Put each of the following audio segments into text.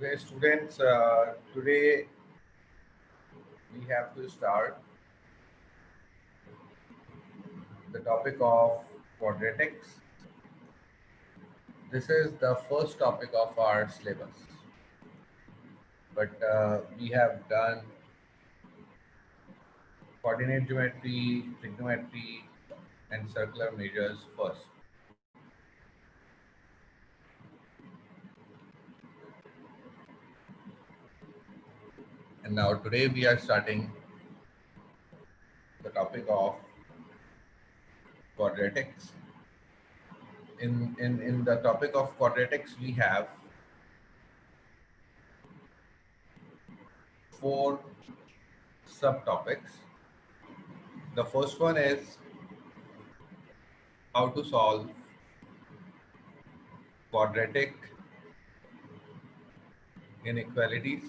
Okay, students, today we have to start the topic of quadratics. This is the first topic of our syllabus, but we have done coordinate geometry, trigonometry, and circular measures first. And now today we are starting the topic of quadratics. In the topic of quadratics, we have four subtopics. The first one is how to solve quadratic inequalities.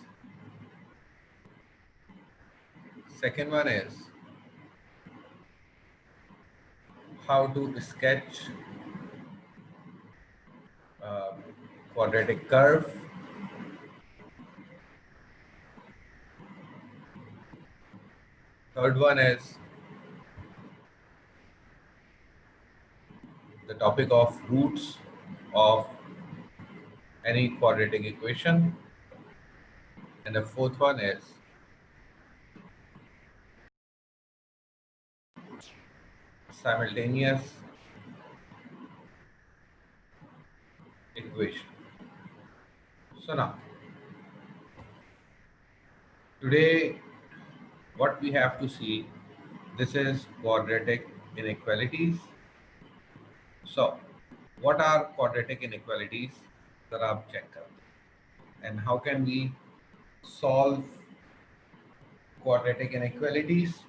Second one is how to sketch uh, quadratic curve. Third one is the topic of roots of any quadratic equation. And the fourth one is simultaneous equation. So now, today what we have to see, this is quadratic inequalities. So what are quadratic inequalities? जरा आप check करें. And how can we solve quadratic inequalities?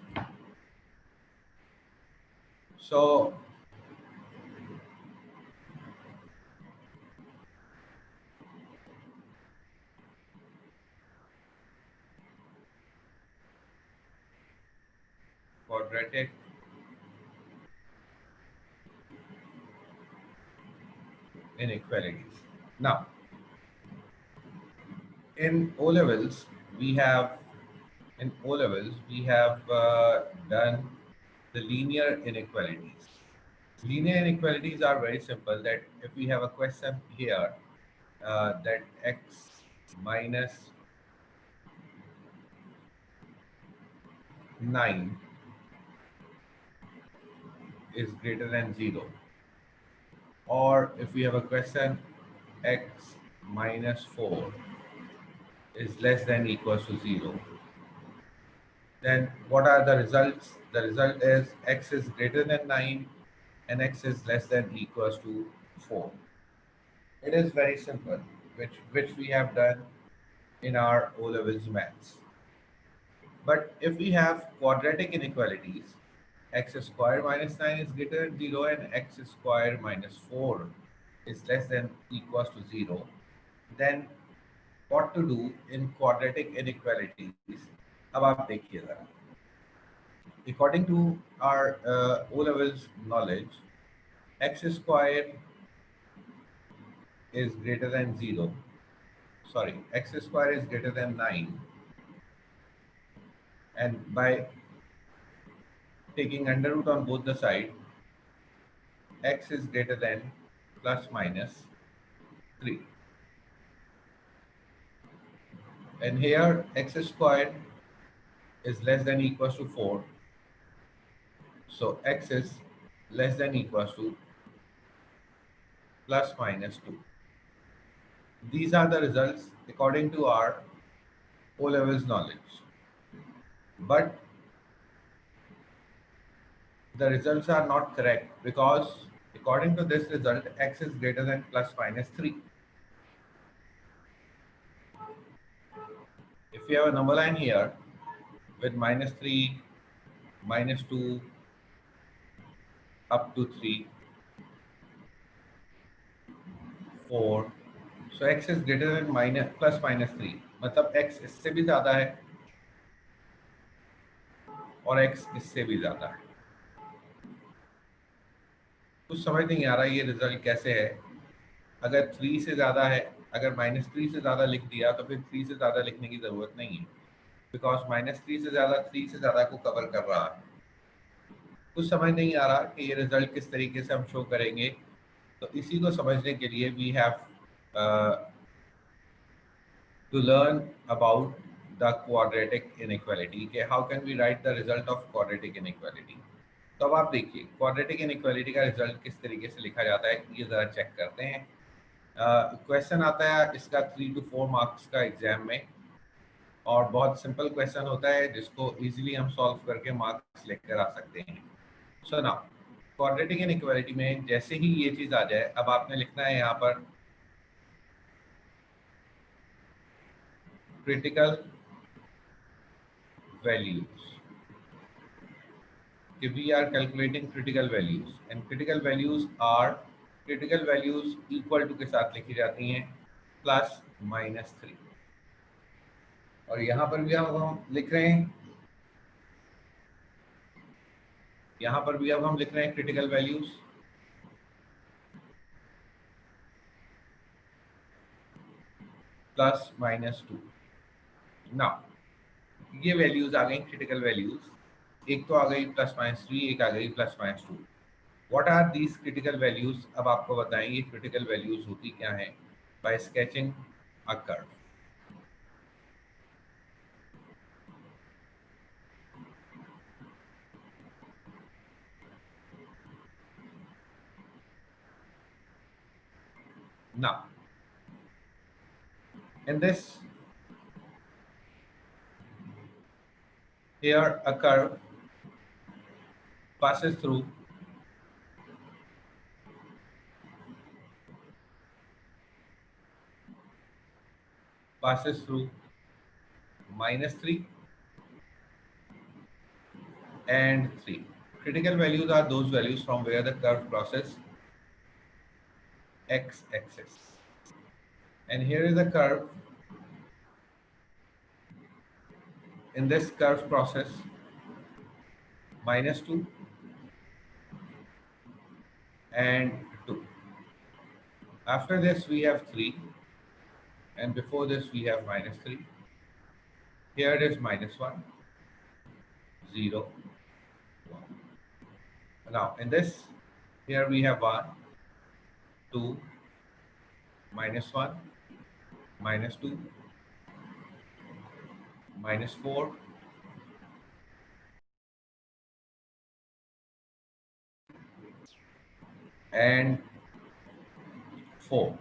So quadratic inequalities. Now, in O levels, we have done the linear inequalities. Linear inequalities are very simple. That if we have a question here that x minus 9 is greater than 0, or if we have a question x minus 4 is less than equals to 0, then what are the results? The result is x is greater than 9 and x is less than equals to 4. It is very simple, which we have done in our O levels maths. But if we have quadratic inequalities, x square minus 9 is greater than 0 and x square minus 4 is less than equals to 0, then what to do in quadratic inequalities? अब आप देखिए जरा. According to our O levels knowledge, x square is greater than 0. Sorry, x square is greater than 9. And by taking under root on both the sides, x is greater than plus minus 3. And here x squared is less than equals to 4. So x is less than equals to plus minus 2. These are the results according to our O levels knowledge. But the results are not correct because according to this result, x is greater than plus minus 3. If we have a number line here with minus 3, minus 2, up to 3, 4, so x is greater than plus minus 3. मतलब x इससे भी ज़्यादा है और x इससे भी ज़्यादा है. कुछ समझ नहीं आ रहा ये रिजल्ट कैसे है. अगर 3 से ज़्यादा है अगर -3 से ज़्यादा लिख दिया तो फिर 3 से ज़्यादा लिखने की ज़रूरत नहीं है, बिकॉज -3 से ज़्यादा 3 से ज़्यादा को कवर कर रहा है। कुछ समझ नहीं आ रहा कि ये रिजल्ट किस तरीके से हम शो करेंगे, तो इसी को समझने के लिए we have to learn about the quadratic inequality कि how can we write the result of quadratic inequality. तो अब आप देखिए क्वाड्रेटिक इनइक्वालिटी का रिजल्ट किस तरीके से लिखा जाता है, ये ज़रा चेक करते हैं। क्वेश्चन आता है इसका 3 to 4 मार्क्स का एग्जाम में, और बहुत सिंपल क्वेश्चन होता है जिसको इजीली हम सॉल्व करके मार्क्स लेकर आ सकते हैं। सो नाउ क्वाड्रेटिक इनइक्वालिटी में जैसे ही ये चीज़ आ जाए, अब आपने लिखना है यहाँ पर क्रिटिकल वैल्यूज, कि we are calculating critical values and critical values equal to के साथ लिखी जाती हैं +-3। और यहाँ पर भी हम लिख रहे हैं, यहाँ पर भी अब हम लिख रहे हैं क्रिटिकल वैल्यूज +-2। नाउ ये वैल्यूज आ गई क्रिटिकल वैल्यूज, एक तो आ गई +-3, एक आ गई +-2। What are these critical values, अब आपको बताएंगे क्रिटिकल वैल्यूज होती क्या है by sketching a curve. Now, in this, here a curve passes through -3 and 3. Critical values are those values from where the curve crosses x-axis. And here is a curve. In this curve process -2 and 2. After this we have 3, and before this we have -3. Here it is -1, 0, 1. Now in this, here we have 1, 2, -1, -2, -4, and 4.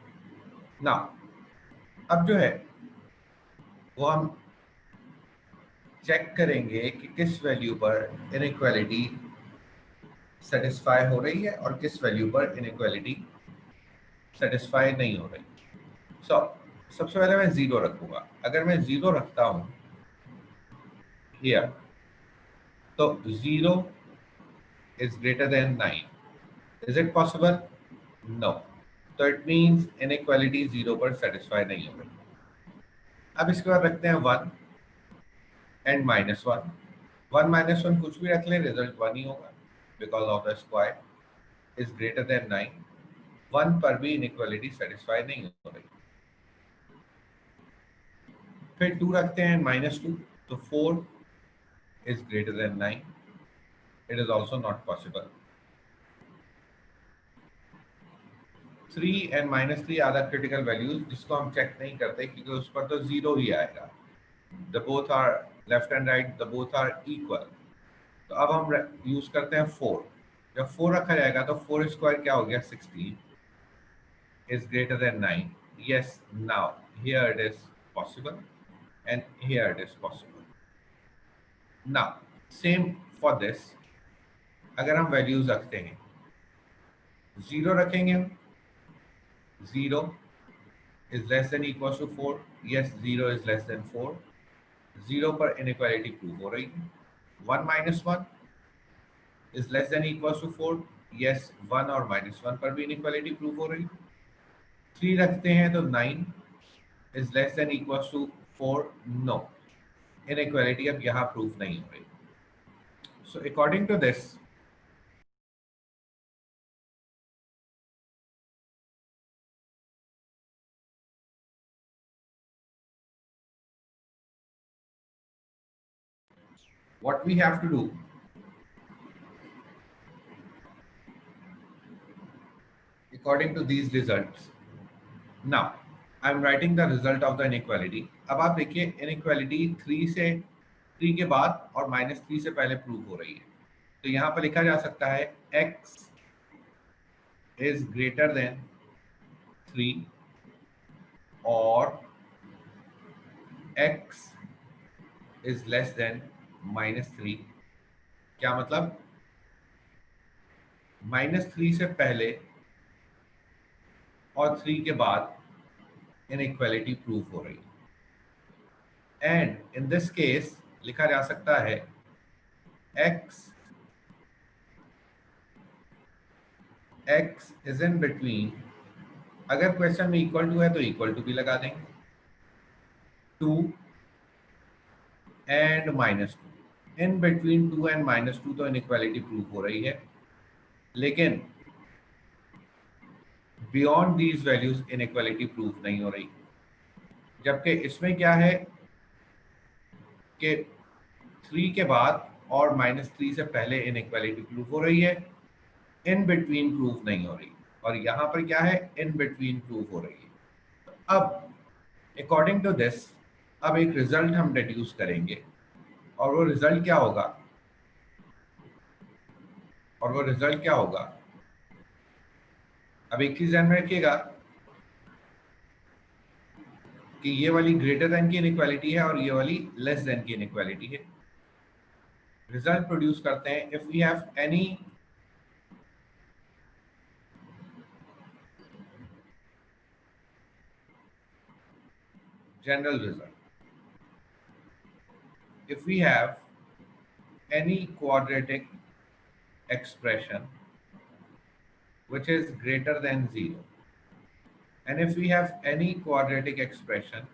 Now अब जो है वो हम check करेंगे कि किस value पर inequality satisfy हो रही है और किस वैल्यू पर इनइक्वालिटी सेटिस्फाई नहीं हो रही। सबसे पहले मैं 0 रखूंगा। अगर मैं 0 रखता हूं हियर, तो 0 is greater than 9। Is it possible? No. तो इट मींस इनइक्वालिटी 0 पर सेटिस्फाई नहीं हो रही। अब इसके बाद रखते हैं 1 एंड -1। 1 -1 कुछ भी रख लें, रिजल्ट 1 ही होगा, because of the square is greater than 9। 1 पर भी इनइक्वालिटी सेटिस्फाई नहीं हो रही। फिर 2 रखते हैं -2, तो 4 is greater than 9. It is also not possible. 3 and -3 are the critical values जिसको हम चेक नहीं करते क्योंकि उस पर तो 0 ही आएगा। The both are left and right, the both are equal. तो अब हम यूज करते हैं 4। जब 4 रखा जाएगा तो 4 स्क्वायर क्या हो गया? 16 is greater than 9. Yes, now here it is possible and here it is possible. Now same for this, अगर हम वैल्यूज रखते हैं, 0 रखेंगे हम, 0 is less than equals to 4. Yes, 0 is less than 4. 0 पर inequality प्रूव हो रही है। 1 minus 1 is less than equals to 4. Yes, 1 और -1 पर भी inequality प्रूव हो रही है। 3 रखते हैं तो 9 is less than equals to 4. No, inequality अब यहाँ प्रूव नहीं हो रही। So according to this, what we have to do, according to these results, now I am writing the result of the inequality. अब आप देखिए इनइक्वालिटी 3 के बाद और -3 से पहले प्रूव हो रही है. तो यहां पर लिखा जा सकता है x इज ग्रेटर देन 3 और x इज लेस देन -3. क्या मतलब? -3 से पहले और 3 के बाद इनइक्वालिटी प्रूव हो रही है. एंड इन दिस केस लिखा जा सकता है x इज इन बिटवीन. अगर क्वेश्चन में इक्वल टू है तो इक्वल टू भी लगा देंगे, 2 एंड -2. इन बिटवीन 2 एंड -2 तो इनइक्वालिटी प्रूव हो रही है, लेकिन beyond these values inequality prove नहीं हो रही. जबकि इसमें क्या है कि 3 के बाद और -3 से पहले इनइक्वालिटी प्रूव हो रही है, इन बिटवीन प्रूव नहीं हो रही. और यहां पर क्या है? इन बिटवीन प्रूव हो रही है. अब अकॉर्डिंग टू दिस अब एक रिजल्ट हम डिड्यूस करेंगे, और वो रिजल्ट क्या होगा? अब एक चीज ध्यान में रखिएगा कि ये वाली ग्रेटर देन की इनइक्वालिटी है और ये वाली लेस देन की इनइक्वालिटी है. रिजल्ट प्रोड्यूस करते हैं. If we have any general result, if we have any quadratic expression which is greater than 0, and if we have any quadratic expression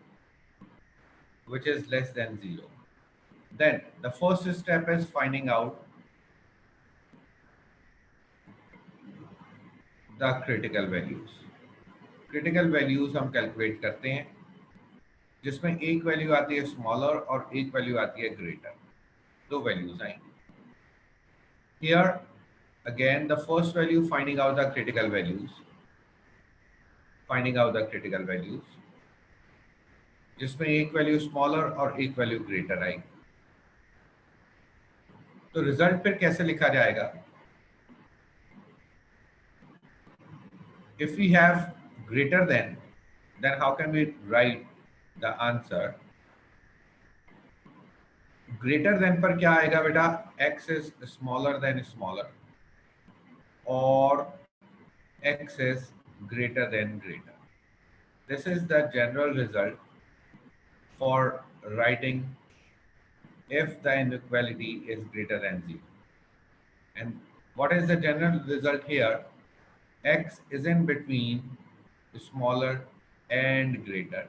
which is less than 0, then the first step is finding out the critical values. critical values हम calculate करते हैं, जिसमें एक value आती है smaller और एक value आती है ग्रेटर. दो वैल्यूज आएंगी. Here again the first value, finding out the critical values, जिसमें एक वैल्यू स्मॉलर और एक वैल्यू ग्रेटर आएगी. तो रिजल्ट फिर कैसे लिखा जाएगा? If we have greater than, then how can we write the answer? Greater than पर क्या आएगा बेटा? x is smaller than smaller और x is greater than greater. This is the general result for writing if the inequality is greater than 0. And what is the general result here? X is in between smaller and greater.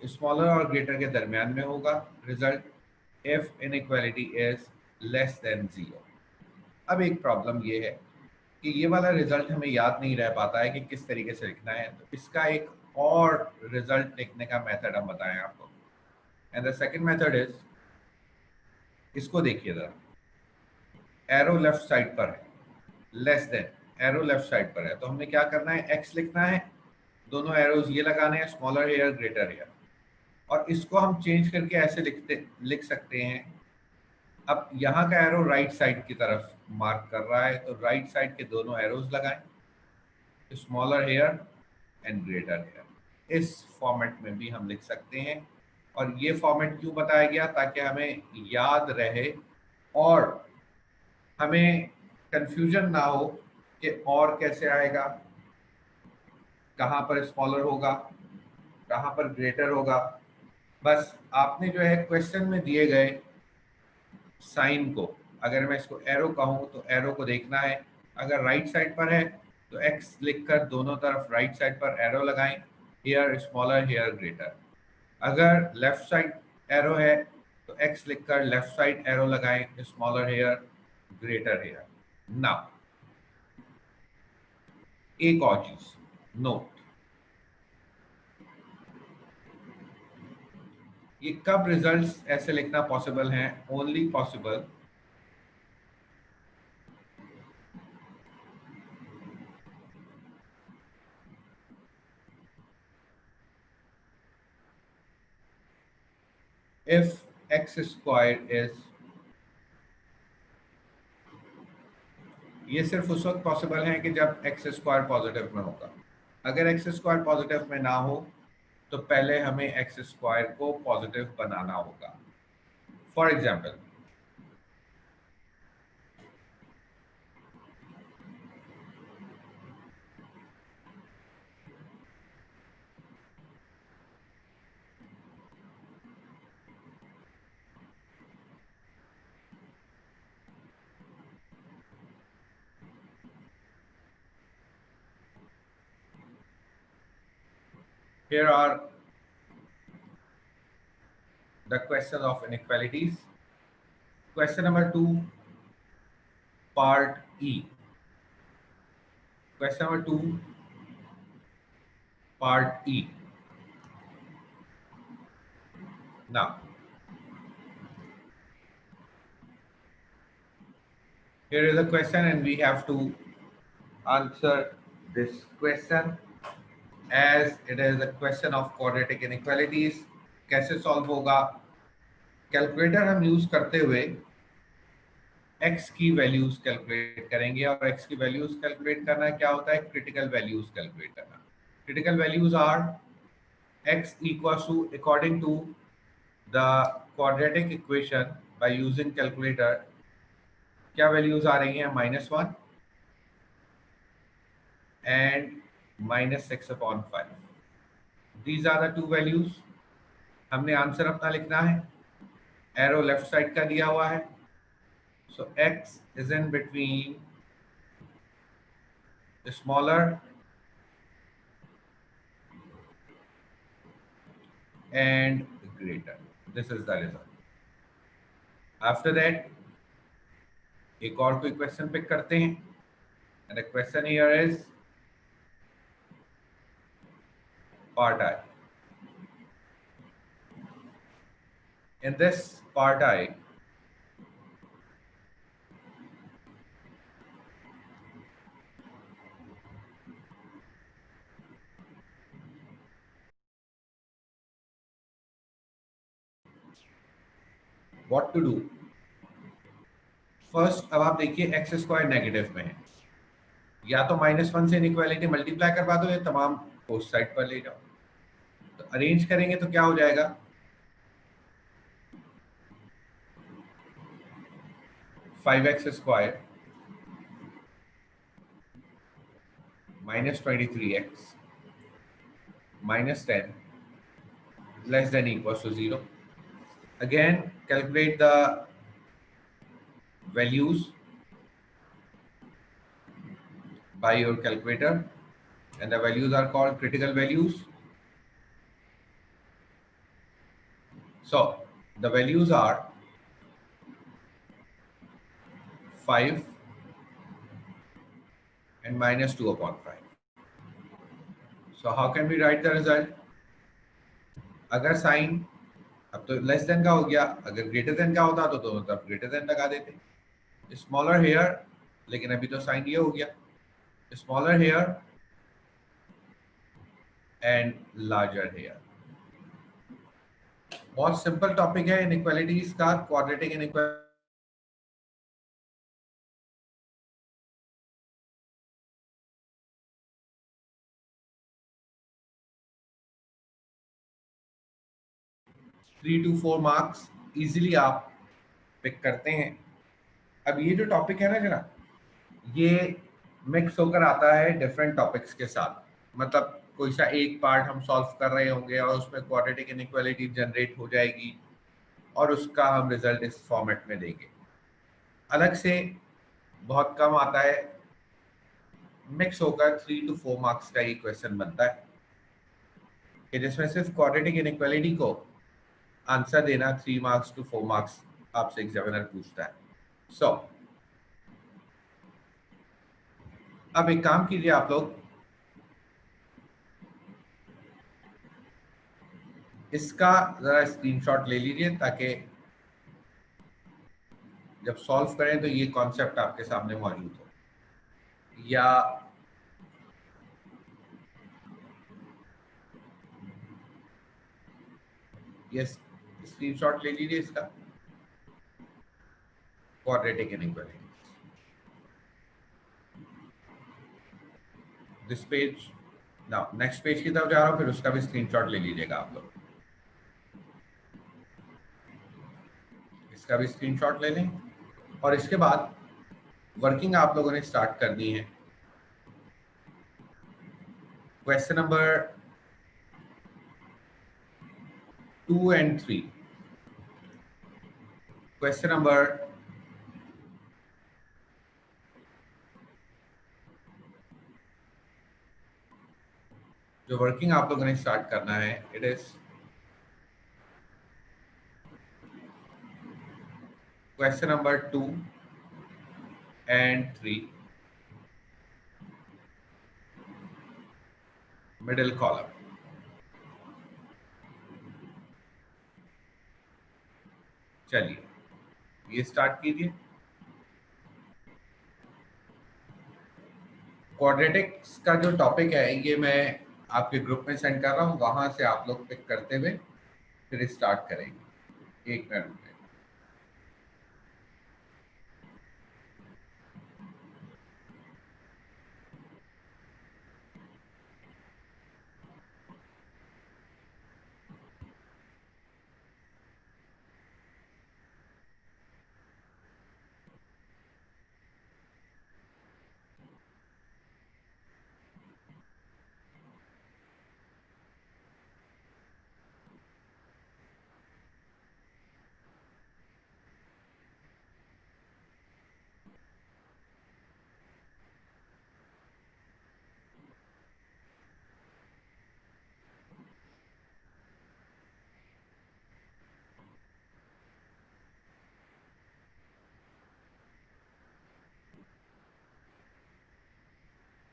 Smaller और greater के दरमियान में होगा result if inequality is less than 0. अब एक problem ये है कि ये वाला रिजल्ट हमें याद नहीं रह पाता है कि किस तरीके से लिखना है. तो इसका एक और रिजल्ट लिखने का मेथड हम बताएं आपको. And the second method is, इसको देखिए जरा, एरो लेफ्ट साइड पर है, less than, arrow left side पर है. तो हमने क्या करना है? एक्स लिखना है, दोनों एरोज ये लगाने हैं, स्मॉलर हेयर ग्रेटर हेयर, और इसको हम चेंज करके ऐसे लिख सकते हैं. अब यहाँ का एरो राइट साइड की तरफ मार्क कर रहा है, तो राइट साइड के दोनों एरोज लगाएं, smaller here and greater here. इस फॉर्मेट में भी हम लिख सकते हैं. और ये फॉर्मेट क्यों बताया गया? ताकि हमें याद रहे और हमें कंफ्यूजन ना हो कि और कैसे आएगा, कहाँ पर स्मॉलर होगा, कहाँ पर ग्रेटर होगा. बस आपने जो है क्वेश्चन में दिए गए साइन को, अगर मैं इसको एरो कहूँ तो एरो को देखना है. अगर राइट साइड पर है तो एक्स लिखकर दोनों तरफ राइट साइड पर एरो लगाएं, हेयर स्मॉलर हेयर ग्रेटर. अगर लेफ्ट साइड एरो है तो एक्स लिखकर लेफ्ट साइड एरो लगाएं, smaller here greater here. Now एक और चीज नोट, ये कब रिजल्ट्स ऐसे लिखना पॉसिबल हैं? Only possible if x squared is, ये सिर्फ उस वक्त पॉसिबल है कि जब एक्स स्क्वायर पॉजिटिव में होगा। अगर एक्स स्क्वायर पॉजिटिव में ना हो तो पहले हमें एक्स स्क्वायर को पॉजिटिव बनाना होगा। For example, here are the question of inequalities. Question number 2, part E. Question number 2, part E. Now, here is a question and we have to answer this question as it is a question of quadratic inequalities. कैसे solve होगा? Calculator हम use करते हुए x की values calculate करेंगे, और x की values calculate करना क्या होता है? क्रिटिकल वैल्यूज कैलकुलेट करना। Critical values are x equals to, according to the quadratic equation by using calculator, क्या वैल्यूज आ रही हैं? -1 and -6/5। These are the two values। हमने आंसर अपना लिखना है, एरो लेफ्ट साइड का दिया हुआ है। So x is in between the smaller and greater. This is the result. After that, एक और कोई क्वेश्चन पिक करते हैं, and the question here is part I. In this part I, what to do? First, अब आप देखिए x square negative में है, या तो -1 से इनइक्वालिटी मल्टीप्लाई करवा दो, या तमाम उस साइड पर ले जाओ। तो अरेंज करेंगे तो क्या हो जाएगा? 5x² -23x -10 less than equals to 0. Again, calculate the values by your calculator, and the values are called critical values. So the values are 5 and -2/5. So how can we write the result? अगर sign, अब तो less than का हो गया, अगर greater than का होता तो दोनों तरफ ग्रेटर देन लगा देते। स्मॉलर हेयर, लेकिन अभी तो साइन ये हो गया, smaller here and larger here. बहुत सिंपल टॉपिक है इनइक्वालिटीज का, quadratic inequality. Three two four marks easily आप पिक करते हैं। अब ये जो टॉपिक है ना जना, ये मिक्स होकर आता है डिफरेंट टॉपिक्स के साथ। मतलब कोई सा एक पार्ट हम सॉल्व कर रहे होंगे और उसमें क्वाड्रेटिक इनइक्वालिटी जनरेट हो जाएगी, और उसका हम रिजल्ट इस फॉर्मेट में देंगे। अलग से बहुत कम आता है, मिक्स होकर 3 to 4 मार्क्स का ही क्वेश्चन बनता है, कि जिसमें सिर्फ क्वाड्रेटिक इनइक्वालिटी को आंसर देना 3 मार्क्स to 4 मार्क्स आपसे एग्जामिनर पूछता है। सो अब एक काम कीजिए आप लोग, इसका जरा स्क्रीनशॉट ले लीजिए ताकि जब सॉल्व करें तो ये कॉन्सेप्ट आपके सामने मौजूद हो। या ये स्क्रीनशॉट ले लीजिए इसका, क्वाड्रेटिक इनइक्वालिटी, दिस पेज। ना नेक्स्ट पेज की तरफ जा रहा हूँ, फिर उसका भी स्क्रीनशॉट ले लीजिएगा आप लोग। इसका भी स्क्रीनशॉट ले लें और इसके बाद वर्किंग आप लोगों ने स्टार्ट करनी है। Question number 2 and 3। Question number जो वर्किंग आप लोगों ने स्टार्ट करना है, it is question number 2 and 3, middle column. चलिए ये स्टार्ट कीजिए। क्वाड्रेटिक्स का जो टॉपिक है ये मैं आपके ग्रुप में सेंड कर रहा हूँ, वहां से आप लोग पिक करते हुए फिर स्टार्ट करेंगे। एक मिनट में।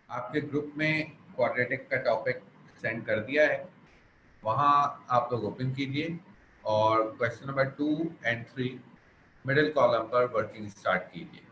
आपके ग्रुप में क्वाड्रेटिक का टॉपिक सेंड कर दिया है, वहाँ आप लोग ओपन कीजिए और question number 2 and 3 middle column पर वर्किंग स्टार्ट कीजिए।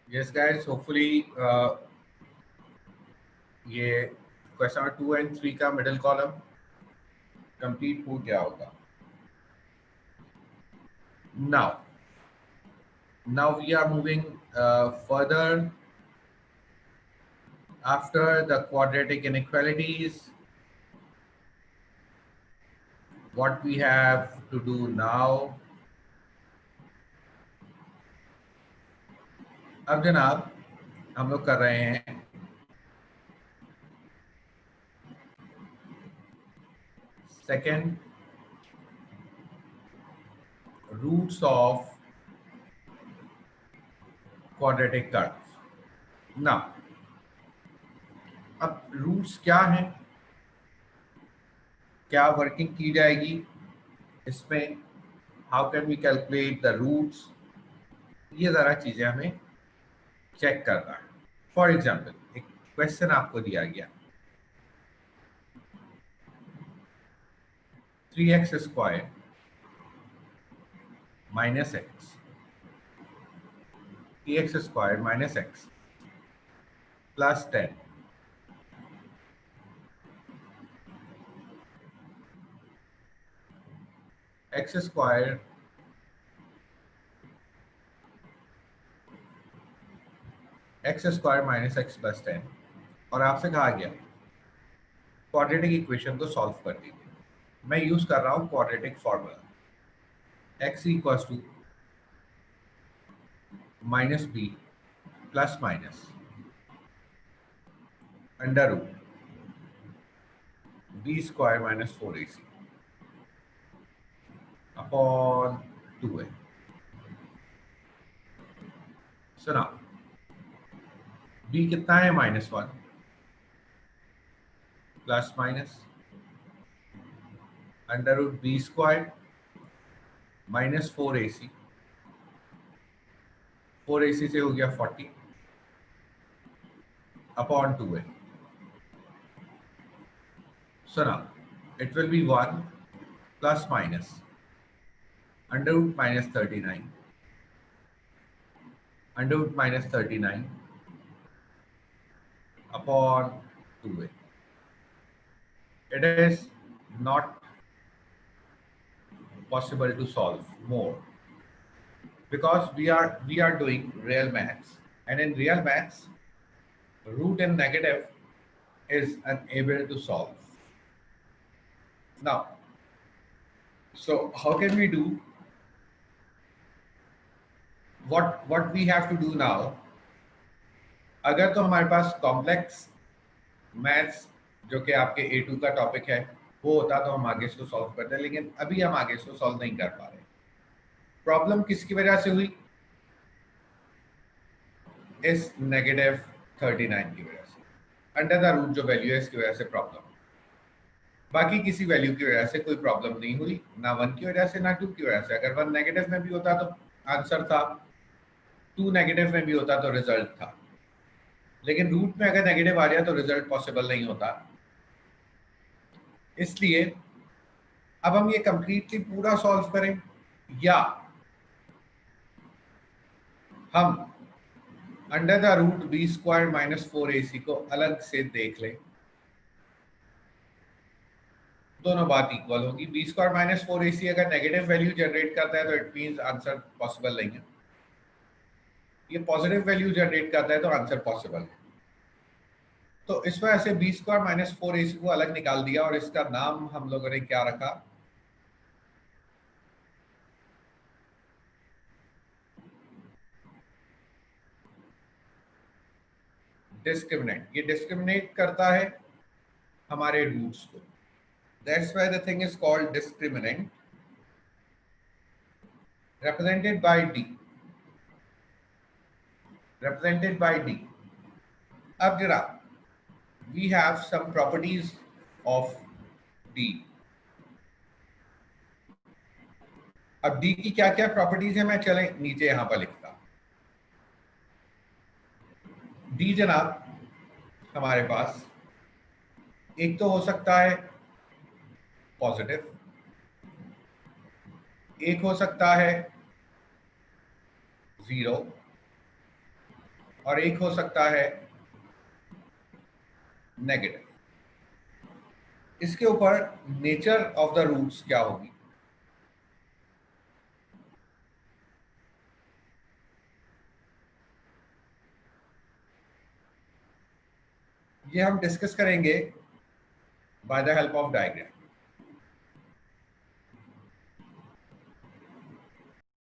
Yes guys, hopefully ये क्वेश्चन नंबर 2 and 3 का मिडिल कॉलम कंप्लीट हो गया होगा. Now we are moving further after the quadratic inequalities. What we have to do now, अब जनाब हम लोग कर रहे हैं second roots of quadratic curves. ना अब रूट्स क्या हैं, क्या वर्किंग की जाएगी इसमें, how can we calculate the roots, ये ज़रा चीज़ें हमें चेक करना है. फॉर एग्जाम्पल एक क्वेश्चन आपको दिया गया 3x square minus x, 3x square minus x plus 10 x square minus x plus 10 और आपसे कहा गया क्वाड्रेटिक इक्वेशन को सॉल्व कर दीजिए. मैं यूज कर रहा हूं quadratic formula x equals to minus b plus minus under root b square minus 4ac upon 2a. सुना, b कितना है -1 plus minus under root b square minus 4ac, 4ac से हो गया 40 अपॉन 2a. सुना, it will be 1 plus minus under root minus 39 under root minus 39 upon 2a. It is not possible to solve more because we are doing real maths, and in real maths root and negative is unable to solve. Now, so how can we do what we have to do now? अगर तो हमारे पास complex maths जो कि आपके A2 का topic है वो होता तो हम आगे इसको सॉल्व करते, लेकिन अभी हम आगे इसको सॉल्व नहीं कर पा रहे. प्रॉब्लम किसकी वजह से हुई? इस नेगेटिव 39 की वजह से, अंडर द रूट जो वैल्यू है इसकी वजह से प्रॉब्लम. बाकी किसी वैल्यू की वजह से कोई प्रॉब्लम नहीं हुई, ना 1 की वजह से ना 2 की वजह से. अगर 1 नेगेटिव में भी होता तो आंसर था, 2 नेगेटिव में भी होता तो रिजल्ट था, लेकिन रूट में अगर नेगेटिव आ जाए तो रिजल्ट पॉसिबल नहीं होता. इसलिए अब हम ये कंप्लीटली पूरा सॉल्व करें या हम under the root b square minus 4ac को अलग से देख लें. दोनों बात इक्वल होगी. बी स्क्वायर माइनस 4ac अगर नेगेटिव वैल्यू जनरेट करता है तो इट मींस आंसर पॉसिबल नहीं है. ये पॉजिटिव वैल्यू जनरेट करता है तो आंसर पॉसिबल है. तो इस वजह से बी स्क्वायर माइनस 4ac को अलग निकाल दिया और इसका नाम हम लोगों ने क्या रखा? डिस्क्रिमिनेंट. ये डिस्क्रिमिनेट करता है हमारे रूट्स को. That's why the thing is called discriminant, represented by D. Represented by D. अब जरा we have some properties of D. अब D की क्या क्या प्रॉपर्टीज है मैं चले नीचे यहां पर लिखता. D जनाब हमारे पास एक तो हो सकता है पॉजिटिव, एक हो सकता है 0 और एक हो सकता है नेगेटिव। इसके ऊपर नेचर ऑफ द रूट्स क्या होगी? ये हम डिस्कस करेंगे by the help of diagram.